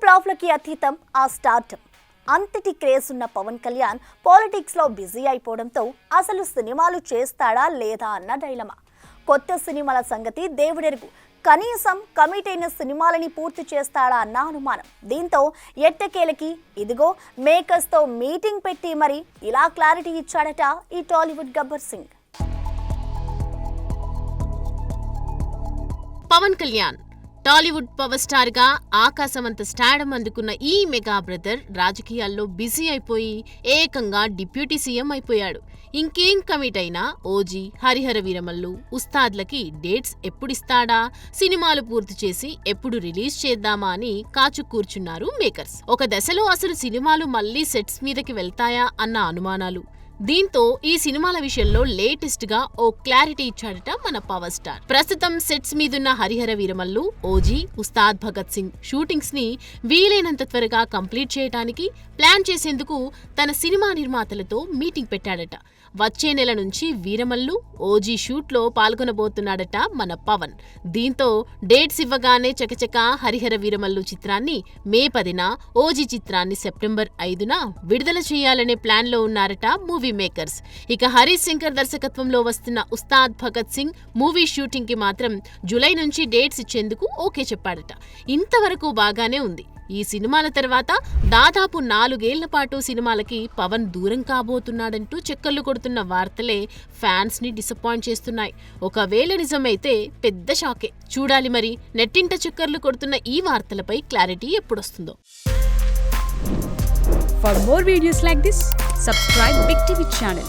ఫ్లాప్లకి అతీతం ఆ స్టార్టప్. అంతటి క్రేజ్ ఉన్న పవన్ కళ్యాణ్ పాలిటిక్స్లో బిజీ అయిపోవడంతో అసలు సినిమాలు చేస్తాడా లేదా అన్న డైలమా. కొత్త సినిమాల సంగతి దేవుడెరుగు, కనీసం కమిట్ అయిన సినిమాలని పూర్తి చేస్తాడా అన్న అనుమానం. దీంతో ఎట్టకేలకి ఇదిగో మేకర్స్తో మీటింగ్ పెట్టి మరి ఇలా క్లారిటీ ఇచ్చాడట ఈ టాలీవుడ్ గబ్బర్ సింగ్. పవన్ కళ్యాణ్ టాలీవుడ్ పవర్ స్టార్ గా ఆకాశమంత స్టార్డమ్ అందుకున్న ఈ మెగా బ్రదర్ రాజకీయాల్లో బిజీ అయిపోయి ఏకంగా డిప్యూటీ సీఎం అయిపోయాడు. ఇంకేం కమిట్ అయినా ఓజీ, హరిహర వీరమల్లు, ఉస్తాద్లకి డేట్స్ ఎప్పుడిస్తాడా, సినిమాలు పూర్తి చేసి ఎప్పుడు రిలీజ్ చేద్దామా అని కాచు కూర్చున్నారు మేకర్స్. ఒక దశలో అసలు సినిమాలు మళ్లీ సెట్స్ మీదకి వెళ్తాయా అన్న అనుమానాలు. దీంతో ఈ సినిమాల విషయంలో లేటెస్ట్ గా ఓ క్లారిటీ ఇచ్చాడట మన పవర్ స్టార్. ప్రస్తుతం సెట్స్ మీదున్న హరిహర వీరమల్లు, ఓజీ, ఉస్తాద్ భగత్ సింగ్ షూటింగ్స్ ని వీలైనంత త్వరగా కంప్లీట్ చేయడానికి ప్లాన్ చేసేందుకు తన సినిమా నిర్మాతలతో మీటింగ్ పెట్టాడట. వచ్చే నెల నుంచి వీరమల్లు, ఓజీ షూట్ లో పాల్గొనబోతున్నాడట మన పవన్. దీంతో డేట్స్ ఇవ్వగానే చకచకా హరిహర వీరమల్లు చిత్రాన్ని మే 10న, ఓజీ చిత్రాన్ని సెప్టెంబర్ 5న విడుదల చేయాలనే ప్లాన్ లో ఉన్నారట మూవీ మేకర్స్. ఇక హరీష్ శంకర్ దర్శకత్వంలో వస్తున్న ఉస్తాద్ భగత్ సింగ్ మూవీ షూటింగ్ కి మాత్రం జూలై నుంచి డేట్స్ ఇచ్చేందుకు ఓకే చెప్పాడట. ఇంతవరకు బాగానే ఉంది. ఈ సినిమాల తర్వాత దాదాపు 4 ఏళ్ల పాటు సినిమాలకి పవన్ దూరం కాబోతున్నాడంటూ చక్కర్లు కొడుతున్న వార్తలే ఫ్యాన్స్ ని డిసప్పాయింట్ చేస్తున్నాయి. ఒకవేళ నిజమైతే పెద్ద షాకే. చూడాలి మరి నెట్టింట చక్కర్లు కొడుతున్న ఈ వార్తలపై clarity ఎప్పుడొస్తుందో. For more videos like this, subscribe Big TV channel.